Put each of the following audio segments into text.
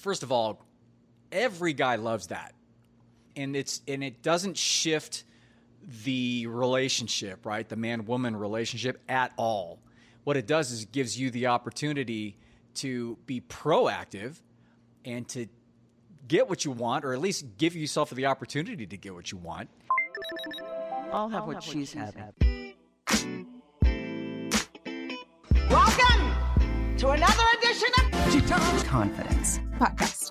first of all, every guy loves that. And it doesn't shift the relationship, right? The man-woman relationship at all. What it does is it gives you the opportunity to be proactive and to get what you want, or at least give yourself the opportunity to get what you want. I'll have what she's having. Welcome to another edition of She Talks Confidence podcast.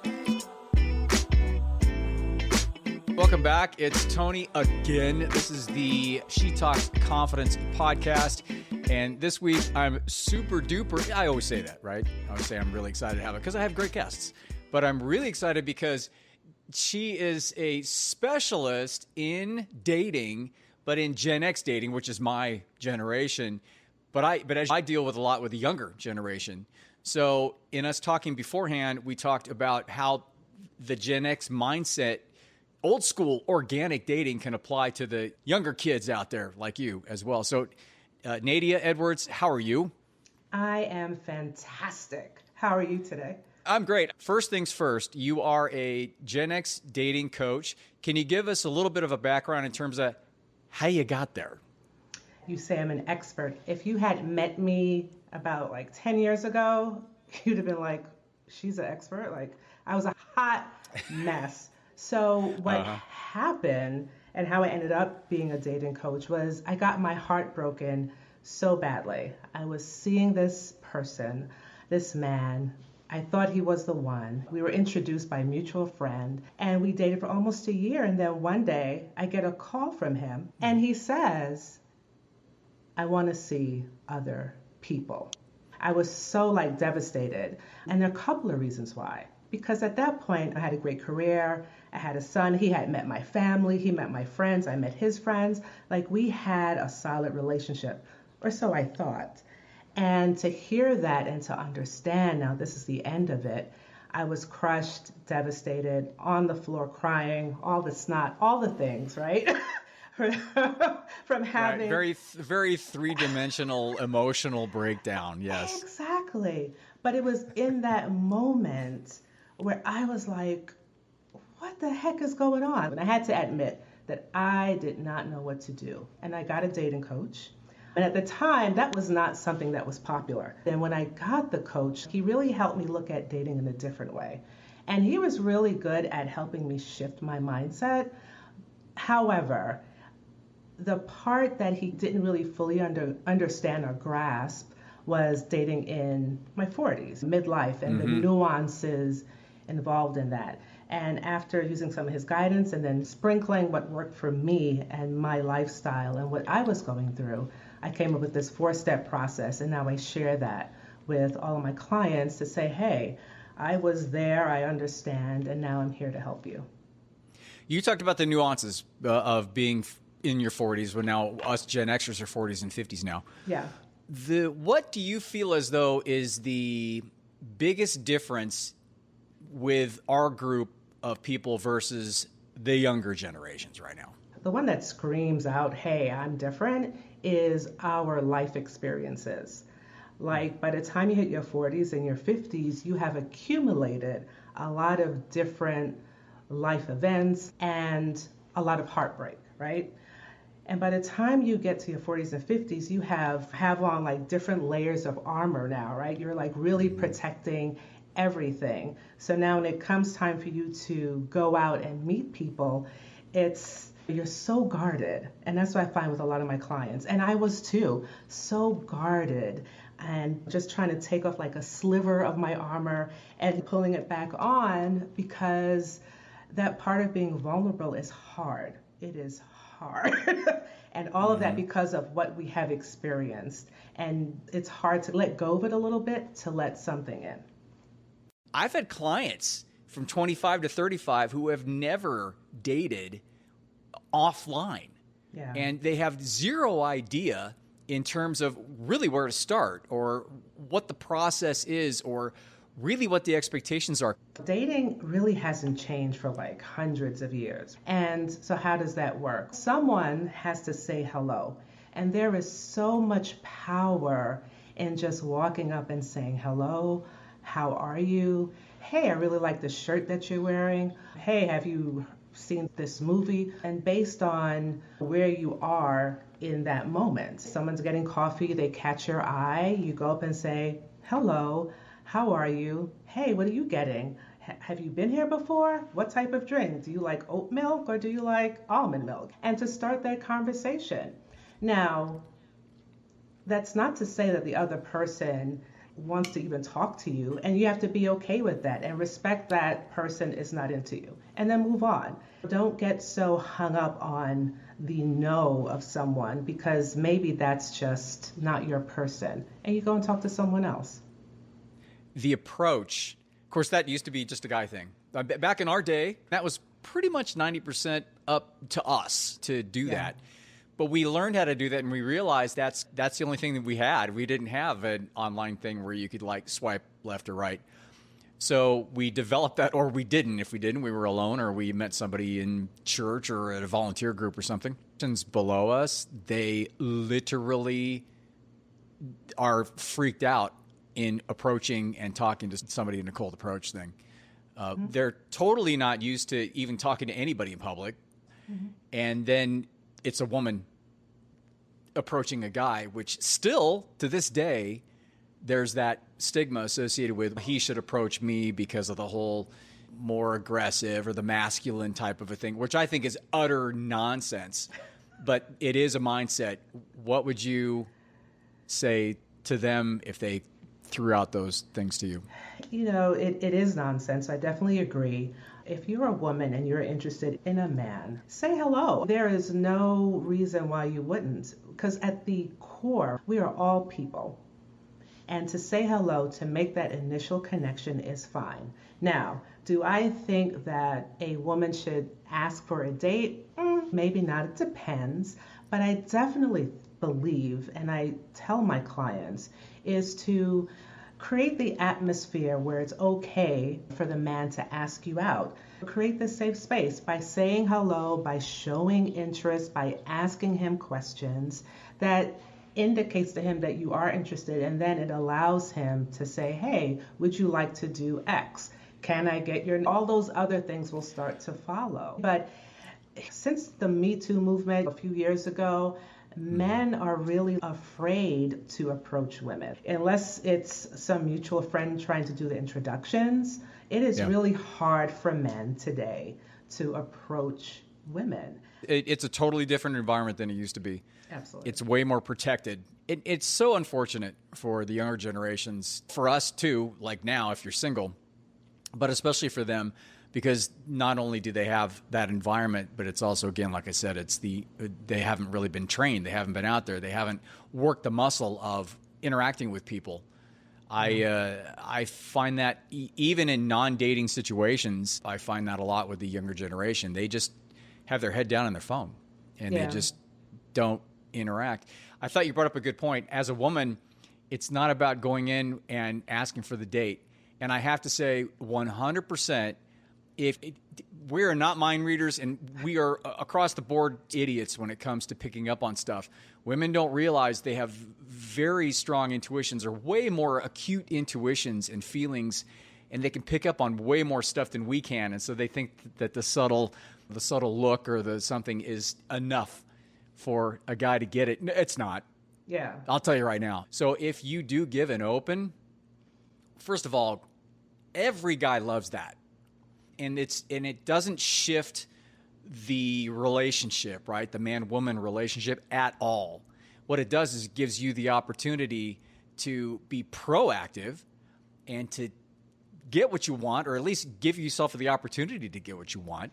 Welcome back. It's Tony again. This is the She Talks Confidence podcast. And this week I'm super duper. I always say that, right? I always say I'm really excited to have it because I have great guests. But I'm really excited because she is a specialist in dating, but in Gen X dating, which is my generation. But as I deal with a lot with the younger generation. So in us talking beforehand, we talked about how the Gen X mindset, old school organic dating, can apply to the younger kids out there like you as well. So Nadia Edwards, how are you? I am fantastic. How are you today? I'm great. First things first, you are a Gen X dating coach. Can you give us a little bit of a background in terms of how you got there? You say I'm an expert. If you had met me about 10 years ago, you'd have been like, she's an expert. I was a hot mess. So what happened and how I ended up being a dating coach was I got my heart broken so badly. I was seeing this person, this man. I thought he was the one. We were introduced by a mutual friend and we dated for almost a year. And then one day I get a call from him and he says, I want to see other people. I was so devastated. And there are a couple of reasons why. Because at that point I had a great career. I had a son. He had met my family. He met my friends. I met his friends. We had a solid relationship, or so I thought. And to hear that and to understand now this is the end of it, I was crushed, devastated, on the floor crying, all the snot, all the things, right? From having... Right. Very three-dimensional emotional breakdown, yes. Exactly. But it was in that moment where I was like, what the heck is going on? And I had to admit that I did not know what to do. And I got a dating coach. And at the time, that was not something that was popular. And when I got the coach, he really helped me look at dating in a different way. And he was really good at helping me shift my mindset. However, the part that he didn't really fully understand or grasp was dating in my 40s, midlife, and the nuances involved in that. And after using some of his guidance and then sprinkling what worked for me and my lifestyle and what I was going through, I came up with this 4-step process. And now I share that with all of my clients to say, hey, I was there, I understand, and now I'm here to help you. You talked about the nuances of being in your 40s, when now us Gen Xers are 40s and 50s now. Yeah. What do you feel as though is the biggest difference with our group of people versus the younger generations right now? The one that screams out, hey, I'm different, is our life experiences. By the time you hit your 40s and your 50s, you have accumulated a lot of different life events and a lot of heartbreak, right? And by the time you get to your 40s and 50s, you have on different layers of armor now, right? You're really protecting everything. So now when it comes time for you to go out and meet people, you're so guarded. And that's what I find with a lot of my clients. And I was too, so guarded and just trying to take off a sliver of my armor and pulling it back on, because that part of being vulnerable is hard. It is hard. And all of that because of what we have experienced. And it's hard to let go of it a little bit to let something in. I've had clients from 25 to 35 who have never dated offline. Yeah. And they have zero idea in terms of really where to start or what the process is or really what the expectations are. Dating really hasn't changed for hundreds of years. And so how does that work? Someone has to say hello. And there is so much power in just walking up and saying hello, how are you? hey, I really like the shirt that you're wearing. Hey, have you seen this movie? And based on where you are in that moment, someone's getting coffee, they catch your eye, you go up and say, hello, how are you? Hey, what are you getting? Have you been here before? What type of drink? Do you like oat milk or do you like almond milk? And to start that conversation. Now, that's not to say that the other person wants to even talk to you, and you have to be okay with that and respect that person is not into you, and then move on. Don't get so hung up on the no of someone because maybe that's just not your person, and you go and talk to someone else. The approach, of course, that used to be just a guy thing. Back in our day, that was pretty much 90% up to us to do that. But we learned how to do that, and we realized that's the only thing that we had. We didn't have an online thing where you could like swipe left or right. So we developed that, or we didn't. If we didn't, we were alone, or we met somebody in church or at a volunteer group or something. Below us, they literally are freaked out in approaching and talking to somebody in a cold approach thing. They're totally not used to even talking to anybody in public. And then it's a woman approaching a guy, which still to this day, there's that stigma associated with he should approach me because of the whole more aggressive or the masculine type of a thing, which I think is utter nonsense. But it is a mindset. What would you say to them if they threw out those things to you? You know, it is nonsense. I definitely agree. If you're a woman and you're interested in a man, say hello. There is no reason why you wouldn't, because at the core, we are all people. And to say hello, to make that initial connection is fine. Now, do I think that a woman should ask for a date? Maybe not, it depends. But I definitely believe, and I tell my clients, is to create the atmosphere where it's okay for the man to ask you out. Create the safe space by saying hello, by showing interest, by asking him questions that indicates to him that you are interested, and then it allows him to say, hey, would you like to do X? Can I get your... All those other things will start to follow. But since the Me Too movement a few years ago, men are really afraid to approach women. Unless it's some mutual friend trying to do the introductions, it is really hard for men today to approach women. It's a totally different environment than it used to be. Absolutely. It's way more protected. It's so unfortunate for the younger generations, for us too, like now if you're single, but especially for them, because not only do they have that environment, but it's also, again, like I said, they haven't really been trained. They haven't been out there. They haven't worked the muscle of interacting with people. I find that even in non-dating situations, I find that a lot with the younger generation. They just have their head down on their phone, and they just don't interact. I thought you brought up a good point. As a woman, it's not about going in and asking for the date. And I have to say 100%, we're not mind readers, and we are across the board idiots when it comes to picking up on stuff. Women don't realize they have very strong intuitions, or way more acute intuitions and feelings, and they can pick up on way more stuff than we can. And so they think that the subtle look or the something is enough for a guy to get it. It's not. Yeah. I'll tell you right now. So if you do give an open, first of all, every guy loves that. And it doesn't shift the relationship, right? The man-woman relationship at all. What it does is it gives you the opportunity to be proactive and to get what you want, or at least give yourself the opportunity to get what you want.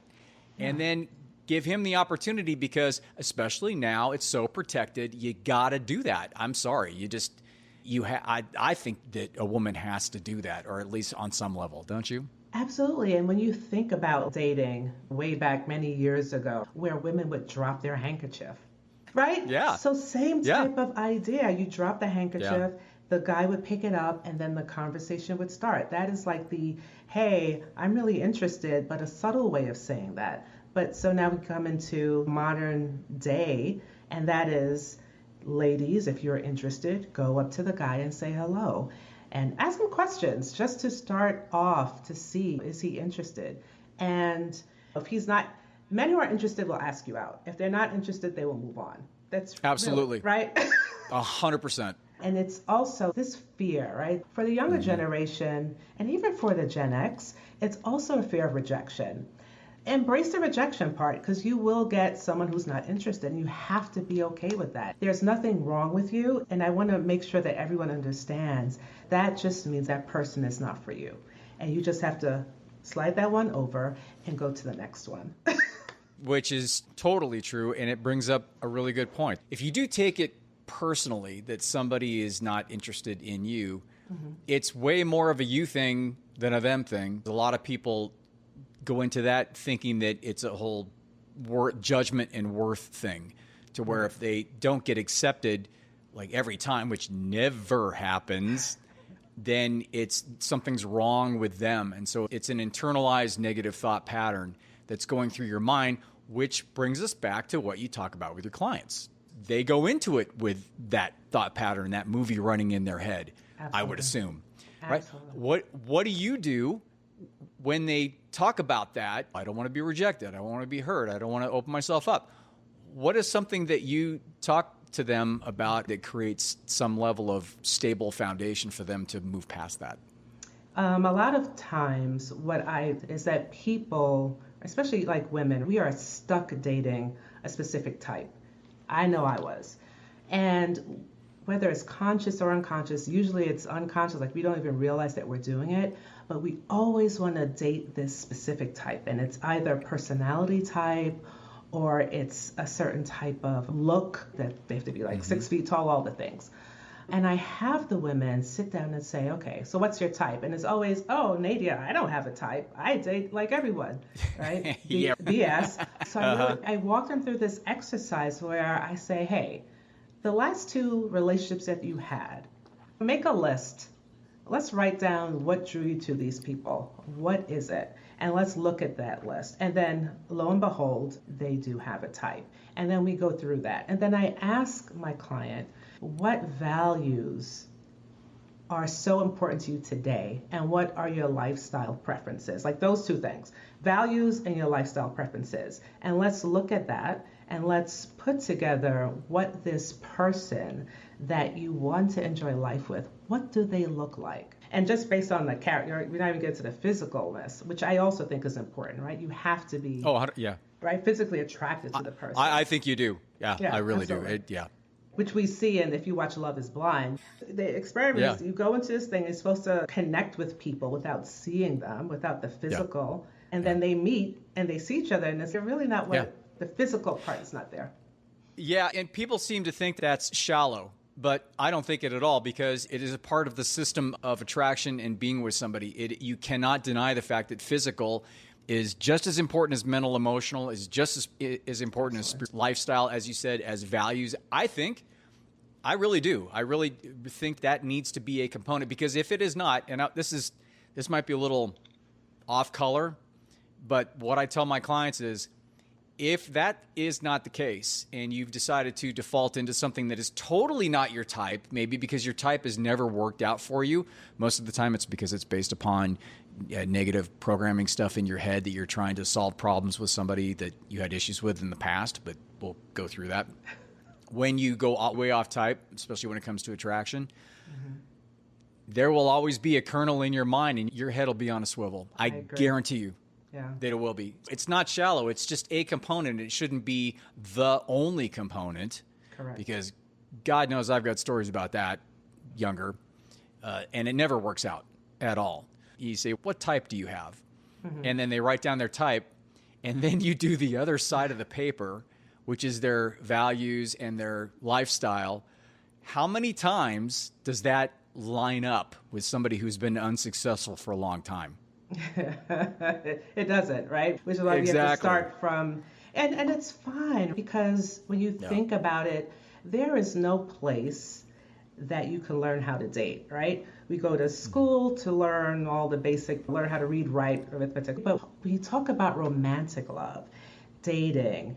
Yeah. And then give him the opportunity, because especially now it's so protected, you got to do that. I'm sorry. I think that a woman has to do that, or at least on some level, don't you? Absolutely. And when you think about dating way back many years ago, where women would drop their handkerchief, right? Yeah. So same type of idea. You drop the handkerchief, the guy would pick it up, and then the conversation would start. That is like hey, I'm really interested, but a subtle way of saying that. But so now we come into modern day, and that is, ladies, if you're interested, go up to the guy and say hello. and ask him questions just to start off to see, is he interested? And if he's not, men who are interested will ask you out. If they're not interested, they will move on. That's absolutely really, right. 100%. And it's also this fear, right? For the younger generation, and even for the Gen X, it's also a fear of rejection. Embrace the rejection part, because you will get someone who's not interested, and you have to be okay with that. There's nothing wrong with you, and I want to make sure that everyone understands that just means that person is not for you. And you just have to slide that one over and go to the next one. Which is totally true, and it brings up a really good point. If you do take it personally that somebody is not interested in you, it's way more of a you thing than a them thing. A lot of people go into that thinking that it's a whole judgment and worth thing, to where if they don't get accepted like every time, which never happens, then it's something's wrong with them. And so it's an internalized negative thought pattern that's going through your mind, which brings us back to what you talk about with your clients. They go into it with that thought pattern, that movie running in their head. Absolutely. I would assume. Absolutely. Right? What do you do when they talk about that? I don't want to be rejected. I don't want to be hurt. I don't want to open myself up. What is something that you talk to them about that creates some level of stable foundation for them to move past that? A lot of times is that people, especially like women, we are stuck dating a specific type. I know I was. And whether it's conscious or unconscious, usually it's unconscious, like we don't even realize that we're doing it, but we always want to date this specific type. And it's either personality type or it's a certain type of look that they have to be like 6 feet tall, all the things. And I have the women sit down and say, okay, so what's your type? And it's always, oh, Nadia, I don't have a type. I date like everyone, right? Yeah. BS. So I walk them through this exercise where I say, hey, the last 2 relationships that you had, make a list. Let's write down what drew you to these people. What is it? And let's look at that list. And then lo and behold, they do have a type. And then we go through that. And then I ask my client, what values are so important to you today, and what are your lifestyle preferences? Like those 2 things, values and your lifestyle preferences. And let's look at that, and let's put together what this person that you want to enjoy life with, what do they look like? And just based on the character, we're not even getting to the physicalness, which I also think is important, right? You have to be right, physically attracted to the person. I think you do. Yeah, I really absolutely. do. Which we see, and if you watch Love is Blind, the experiment is you go into this thing, you're supposed to connect with people without seeing them, without the physical, and then they meet and they see each other, and it's really not what the physical part is not there. Yeah, and people seem to think that's shallow, but I don't think it at all, because it is a part of the system of attraction and being with somebody. You cannot deny the fact that physical is just as important as mental, emotional, is just as important as lifestyle, as you said, as values. I really do. I really think that needs to be a component, because if it is not, and this might be a little off color, but what I tell my clients is, if that is not the case, and you've decided to default into something that is totally not your type, maybe because your type has never worked out for you, most of the time it's because it's based upon negative programming stuff in your head that you're trying to solve problems with somebody that you had issues with in the past, but we'll go through that. When you go way off type, especially when it comes to attraction, there will always be a kernel in your mind, and your head will be on a swivel. I guarantee you. That it will be. It's not shallow. It's just a component. It shouldn't be the only component. Correct. Because God knows I've got stories about that, younger, and it never works out at all. You say, what type do you have? And then they write down their type, and then you do the other side of the paper, which is their values and their lifestyle. How many times does that line up with somebody who's been unsuccessful for a long time? It doesn't, right? Which is why you have to start from, and it's fine, because when you think about it, there is no place that you can learn how to date, right? We go to school to learn all the learn how to read, write, arithmetic. But when you talk about romantic love, dating,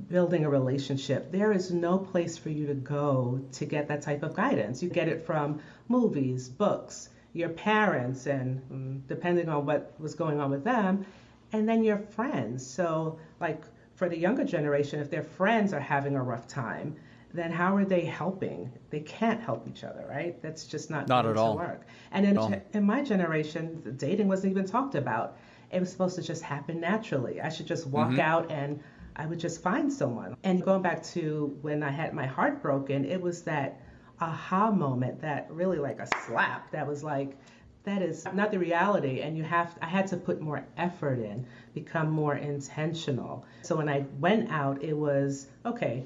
building a relationship, there is no place for you to go to get that type of guidance. You get it from movies, books, your parents, and depending on what was going on with them, and then your friends. So like for the younger generation, if their friends are having a rough time, then how are they helping? They can't help each other, right? That's just not going at to all. work. And in my generation, the dating wasn't even talked about. It was supposed to just happen naturally. I should just walk out and I would just find someone. And going back to when I had my heart broken, it was that aha moment, that really like a slap, that was like, that is not the reality. And I had to put more effort in, become more intentional. So when I went out, it was, okay,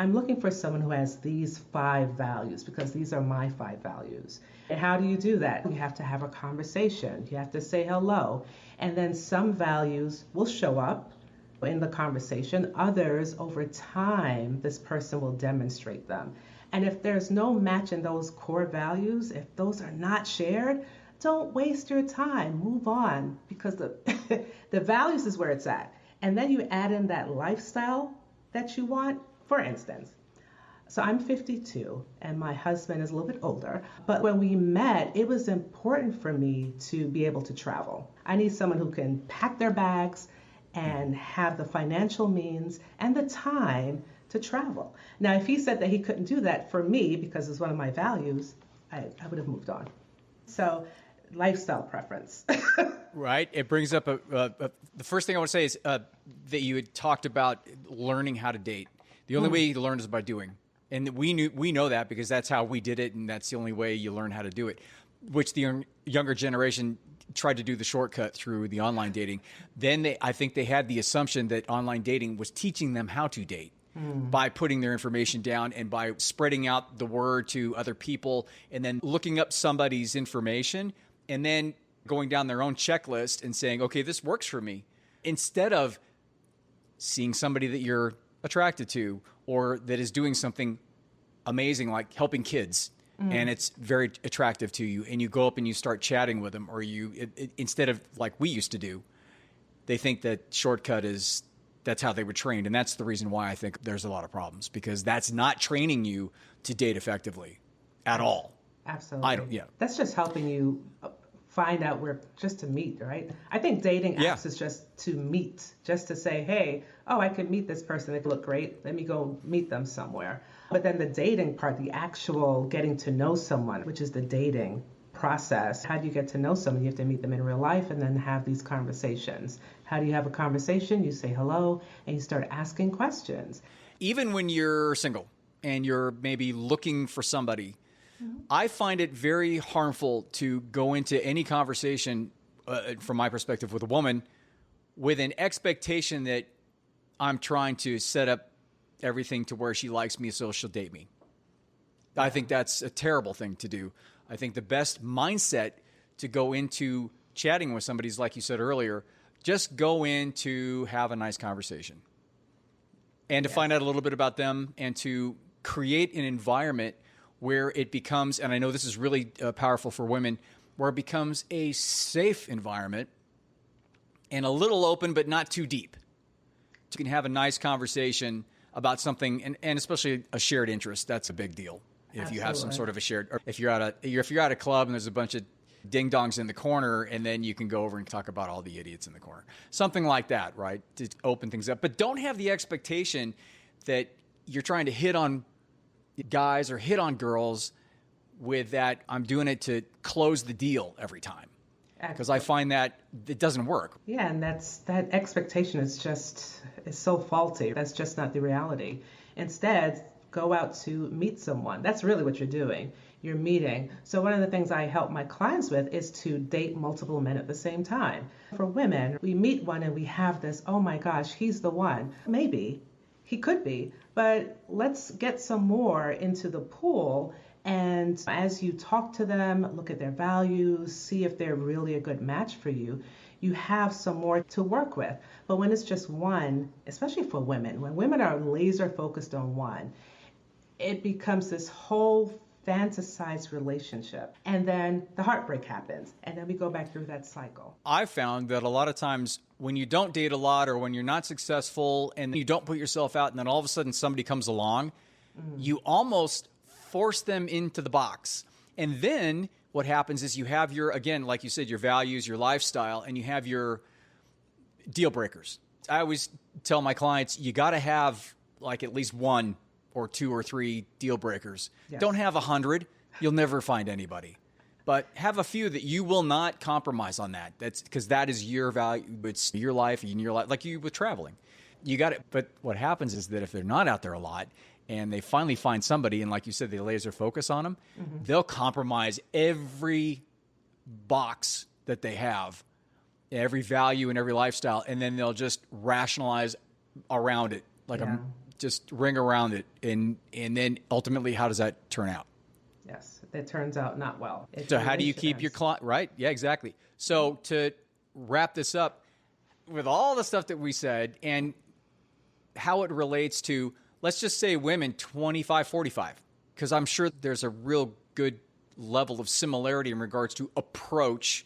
I'm looking for someone who has these 5 values, because these are my 5 values. And how do you do that? You have to have a conversation. You have to say hello. And then some values will show up in the conversation. Others, over time, this person will demonstrate them. And if there's no match in those core values, if those are not shared, don't waste your time. Move on, because the values is where it's at. And then you add in that lifestyle that you want. For instance, so I'm 52 and my husband is a little bit older, but when we met, it was important for me to be able to travel. I need someone who can pack their bags and have the financial means and the time to travel. Now, if he said that he couldn't do that for me because it's one of my values, I would have moved on. So lifestyle preference. Right. It brings up the first thing I want to say is that you had talked about learning how to date. The only way you learn is by doing. And we know that because that's how we did it, and that's the only way you learn how to do it, which the younger generation tried to do the shortcut through the online dating. Then I think they had the assumption that online dating was teaching them how to date by putting their information down and by spreading out the word to other people and then looking up somebody's information and then going down their own checklist and saying, okay, this works for me, instead of seeing somebody that you're attracted to or that is doing something amazing like helping kids and it's very attractive to you, and you go up and you start chatting with them, or instead of like we used to do, they think that shortcut is that's how they were trained. And that's the reason why I think there's a lot of problems, because that's not training you to date effectively at all. Absolutely. That's just helping you find out where just to meet, right? I think dating apps is just to meet, just to say, hey, I could meet this person. They look great. Let me go meet them somewhere. But then the dating part, the actual getting to know someone, which is the dating process. How do you get to know someone? You have to meet them in real life and then have these conversations. How do you have a conversation? You say hello and you start asking questions. Even when you're single and you're maybe looking for somebody, I find it very harmful to go into any conversation, from my perspective, with a woman with an expectation that I'm trying to set up everything to where she likes me so she'll date me. I think that's a terrible thing to do. I think the best mindset to go into chatting with somebody is, like you said earlier, just go in to have a nice conversation and to find out a little bit about them and to create an environment where it becomes, and I know this is really powerful for women, where it becomes a safe environment and a little open but not too deep. You can have a nice conversation about something, and especially a shared interest. That's a big deal. If you have some sort of a shared, or if you're at a club and there's a bunch of ding dongs in the corner, and then you can go over and talk about all the idiots in the corner, something like that, right? To open things up, but don't have the expectation that you're trying to hit on guys or hit on girls with that. I'm doing it to close the deal every time, because I find that it doesn't work. Yeah, and that expectation is so faulty. That's just not the reality. Instead, go out to meet someone. That's really what you're doing. You're meeting. So one of the things I help my clients with is to date multiple men at the same time. For women, we meet one and we have this, oh my gosh, he's the one. Maybe, he could be, but let's get some more into the pool. And as you talk to them, look at their values, see if they're really a good match for you, you have some more to work with. But when it's just one, especially for women, when women are laser focused on one, it becomes this whole fantasized relationship. And then the heartbreak happens. And then we go back through that cycle. I've found that a lot of times when you don't date a lot, or when you're not successful and you don't put yourself out, and then all of a sudden somebody comes along, you almost force them into the box. And then what happens is you have your, again, like you said, your values, your lifestyle, and you have your deal breakers. I always tell my clients, you got to have like at least 1 or 2 or 3 deal breakers. Yes. Don't have 100. You'll never find anybody. But have a few that you will not compromise on that. That's because that is your value. It's your life, like you with traveling. You got it. But what happens is that if they're not out there a lot and they finally find somebody, and like you said, they laser focus on them, they'll compromise every box that they have, every value and every lifestyle, and then they'll just rationalize around it, like just ring around it. And then ultimately, how does that turn out? Yes, it turns out not well. So how do you keep your client, right? Yeah, exactly. So to wrap this up, with all the stuff that we said and how it relates to, let's just say women 25, 45, because I'm sure there's a real good level of similarity in regards to approach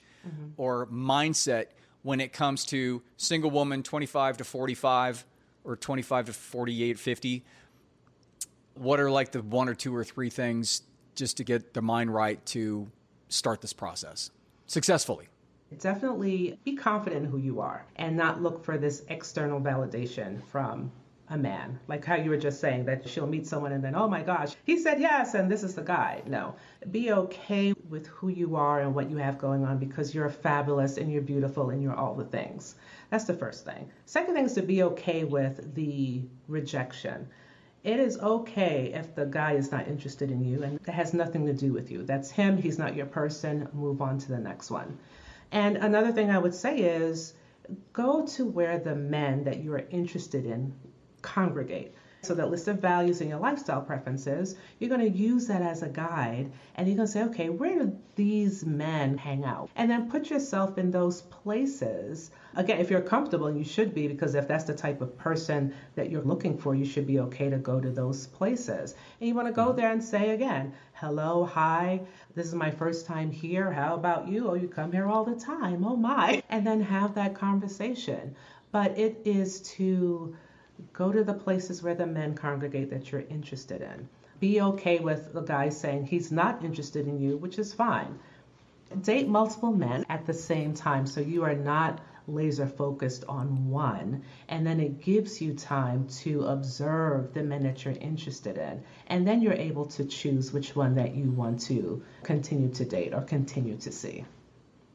or mindset when it comes to single woman 25 to 45 or 25 to 48, 50. What are like the 1 or 2 or 3 things just to get the mind right to start this process successfully? Definitely be confident in who you are and not look for this external validation from a man. Like how you were just saying that she'll meet someone and then, oh my gosh, he said yes and this is the guy. No, be okay with who you are and what you have going on because you're fabulous and you're beautiful and you're all the things. That's the first thing. Second thing is to be okay with the rejection. It is okay if the guy is not interested in you and that has nothing to do with you. That's him. He's not your person. Move on to the next one. And another thing I would say is go to where the men that you are interested in congregate. So that list of values and your lifestyle preferences, you're going to use that as a guide and you're going to say, okay, where do these men hang out? And then put yourself in those places. Again, if you're comfortable, and you should be, because if that's the type of person that you're looking for, you should be okay to go to those places. And you want to go there and say again, hello, hi, this is my first time here. How about you? Oh, you come here all the time. Oh my. And then have that conversation. But it is to go to the places where the men congregate that you're interested in. Be okay with the guy saying he's not interested in you, which is fine. Date multiple men at the same time so you are not laser focused on one. And then it gives you time to observe the men that you're interested in. And then you're able to choose which one that you want to continue to date or continue to see.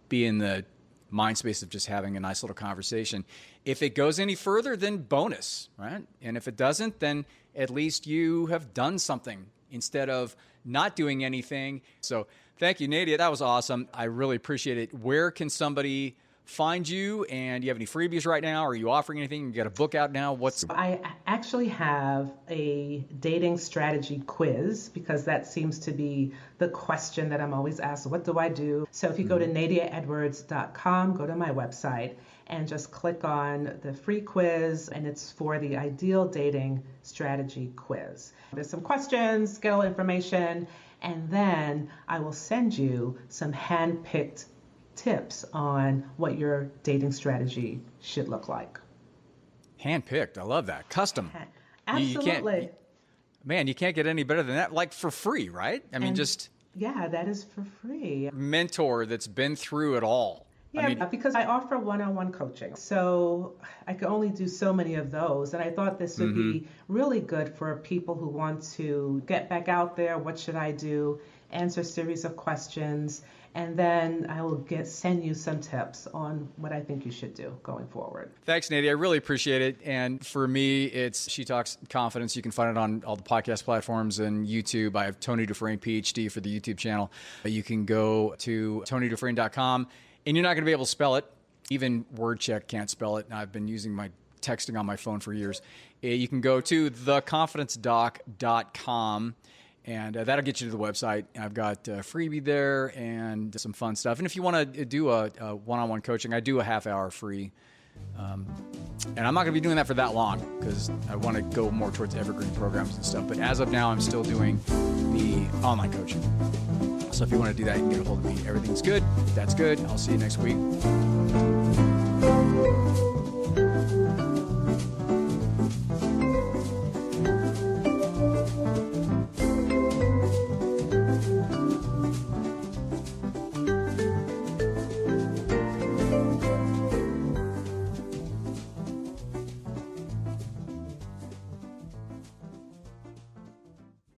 Be in the mind space of just having a nice little conversation. If it goes any further, then bonus, right? And if it doesn't, then at least you have done something instead of not doing anything. So thank you, Nadia. That was awesome. I really appreciate it. Where can somebody find you? And do you have any freebies right now? Are you offering anything? You got a book out now? I actually have a dating strategy quiz because that seems to be the question that I'm always asked. What do I do? So if you go to nadiaedwards.com, go to my website and just click on the free quiz, and it's for the ideal dating strategy quiz. There's some questions, get all information, and then I will send you some hand-picked tips on what your dating strategy should look like. Hand-picked. I love that. Custom. Absolutely. You can't get any better than that. Like for free, right? I mean, yeah, that is for free. Mentor that's been through it all. Yeah, because I offer one-on-one coaching. So I can only do so many of those. And I thought this would be really good for people who want to get back out there. What should I do? Answer a series of questions. And then I will send you some tips on what I think you should do going forward. Thanks, Nadia. I really appreciate it. And for me, it's She Talks Confidence. You can find it on all the podcast platforms and YouTube. I have Tony Dufresne, PhD, for the YouTube channel. You can go to TonyDufresne.com, and you're not going to be able to spell it. Even WordCheck can't spell it. And I've been using my texting on my phone for years. You can go to theconfidencedoc.com. And that'll get you to the website. I've got a freebie there and some fun stuff. And if you want to do a one-on-one coaching, I do a half-hour free. And I'm not going to be doing that for that long because I want to go more towards evergreen programs and stuff. But as of now, I'm still doing the online coaching. So if you want to do that, you can get a hold of me. Everything's good. That's good. I'll see you next week.